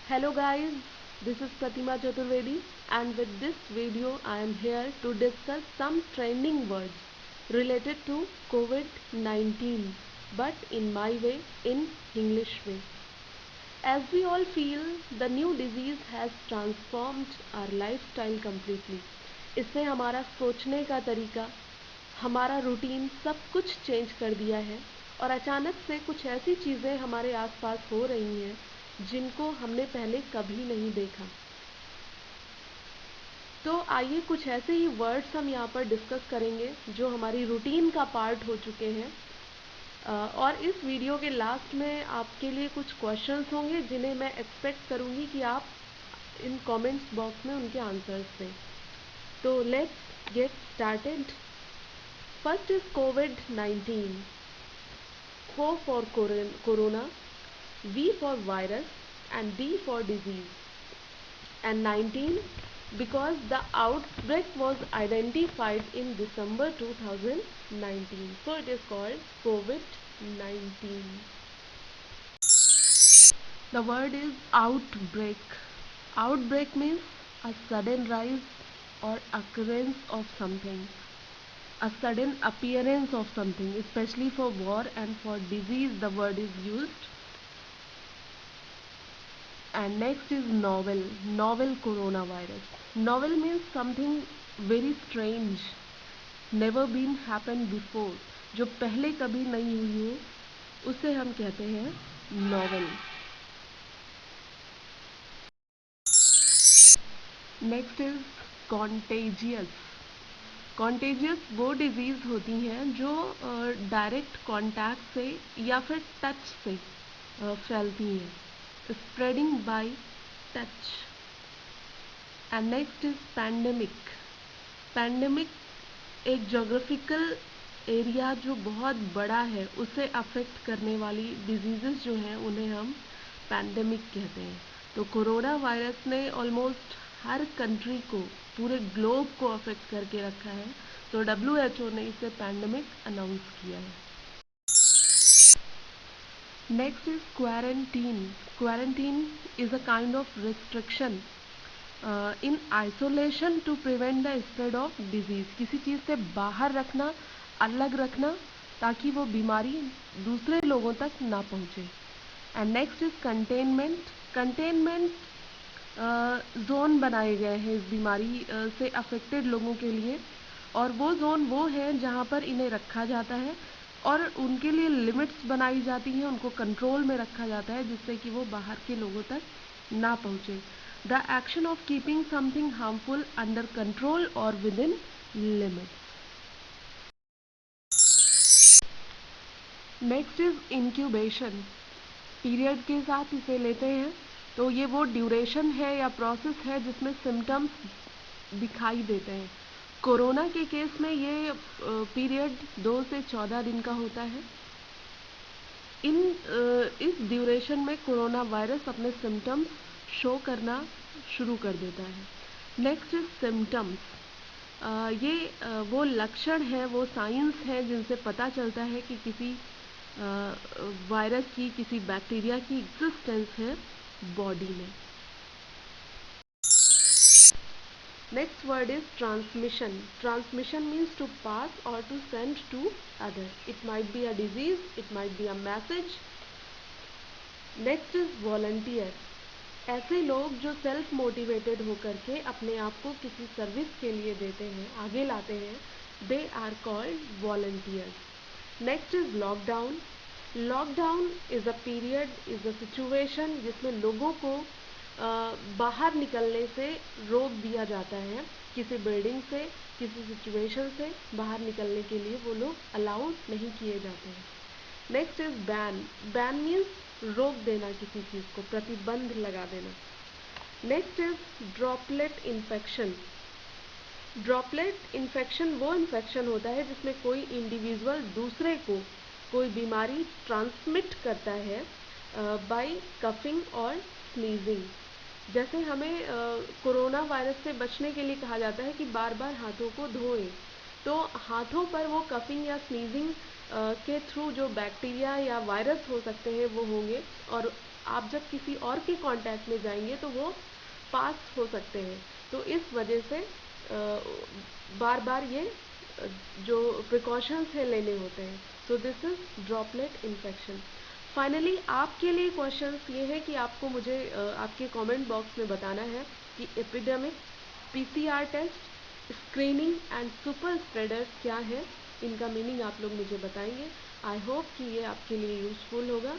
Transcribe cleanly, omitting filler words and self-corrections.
Hello guys, this is Pratima Chaturvedi and with this video I am here to discuss some trending words related to COVID-19 but in my way, in English way. As we all feel, the new disease has transformed our lifestyle completely. इसने हमारा सोचने का तरीका, हमारा routine सब कुछ change कर दिया है और अचानक से कुछ ऐसी चीज़ें हमारे आसपास हो रही हैं जिनको हमने पहले कभी नहीं देखा। तो आइए कुछ ऐसे ही वर्ड्स हम यहाँ पर डिस्कस करेंगे जो हमारी रूटीन का पार्ट हो चुके हैं। और इस वीडियो के लास्ट में आपके लिए कुछ क्वेश्चंस होंगे जिन्हें मैं एक्सपेक्ट करूँगी कि आप इन कमेंट्स बॉक्स में उनके आंसर्स दें। तो let's get started. First is covid. Co for corona, V for virus, and D for disease. And 19 because the outbreak was identified in December 2019. So it is called COVID-19. The word is outbreak. Outbreak means a sudden rise or occurrence of something. A sudden appearance of something, especially for war and for disease the word is used. And next is novel. Novel coronavirus. Novel means something very strange, never been happened before, जो पहले कभी नहीं हुई हो उसे हम कहते हैं novel. Next is contagious. Contagious वो डिजीज़ होती हैं जो डायरेक्ट कांटेक्ट से या फिर टच से फैलती हैं. Spreading by touch. And next is pandemic. Pandemic एक जोग्राफिकल एरिया जो बहुत बड़ा है उसे अफेक्ट करने वाली डिजीज़ेस जो हैं उन्हें हम पैंडेमिक कहते हैं. तो कोरोना वायरस ने ऑलमोस्ट हर कंट्री को, पूरे ग्लोब को अफेक्ट करके रखा है. तो WHO ने इसे पैंडेमिक अनाउंस किया है. Next is quarantine. Quarantine is a kind of restriction in isolation to prevent the spread of disease. किसी चीज़ से बाहर रखना, अलग रखना, ताकि वो बीमारी दूसरे लोगों तक ना पहुँचे. And next is containment. Containment zone बनाए गए हैं इस बीमारी से अफेक्टेड लोगों के लिए, और वो जोन वो है जहाँ पर इन्हें रखा जाता है और उनके लिए लिमिट्स बनाई जाती हैं, उनको कंट्रोल में रखा जाता है जिससे कि वो बाहर के लोगों तक ना पहुँचे. The action of keeping something harmful under control और within limits. Next is incubation. Period के साथ इसे लेते हैं. तो ये वो ड्यूरेशन है या प्रोसेस है जिसमें सिम्टम्स दिखाई देते हैं. कोरोना के केस में ये पीरियड 2 से 14 दिन का होता है. इस ड्यूरेशन में कोरोना वायरस अपने सिम्टम्स शो करना शुरू कर देता है. Next is symptoms. ये वो लक्षण है, वो साइंस है जिनसे पता चलता है कि किसी वायरस की, किसी बैक्टीरिया की एग्जिस्टेंस है बॉडी में. Next word is transmission. Transmission means to pass और to send to other. It might be a disease, it might be a message. Next is volunteer. ऐसे लोग जो सेल्फ मोटिवेटेड होकर के अपने आप को किसी सर्विस के लिए देते हैं, आगे लाते हैं, they are called volunteers. Next is lockdown. Lockdown is a period, is a situation जिसमें लोगों को बाहर निकलने से रोक दिया जाता है. किसी बिल्डिंग से, किसी सिचुएशन से बाहर निकलने के लिए वो लोग अलाउड नहीं किए जाते हैं. Next is ban. Ban means रोक देना, किसी चीज़ को प्रतिबंध लगा देना. Next is droplet infection. Droplet infection वो इन्फेक्शन होता है जिसमें कोई इंडिविजुअल दूसरे को कोई बीमारी ट्रांसमिट करता है बाय कफिंग और स्नीजिंग. जैसे हमें कोरोना वायरस से बचने के लिए कहा जाता है कि बार बार हाथों को धोएं. तो हाथों पर वो कफिंग या स्नीजिंग के थ्रू जो बैक्टीरिया या वायरस हो सकते हैं वो होंगे और आप जब किसी और के कांटेक्ट में जाएंगे तो वो पास हो सकते हैं। तो इस वजह से बार बार ये जो प्रिकॉशंस है लेने होते हैं। So this is droplet infection. Finally आपके लिए क्वेश्चंस ये है कि आपको मुझे आपके कमेंट बॉक्स में बताना है कि epidemic, PCR test, screening and super spreaders क्या है, इनका मीनिंग आप लोग मुझे बताएंगे। आई होप कि ये आपके लिए यूजफुल होगा।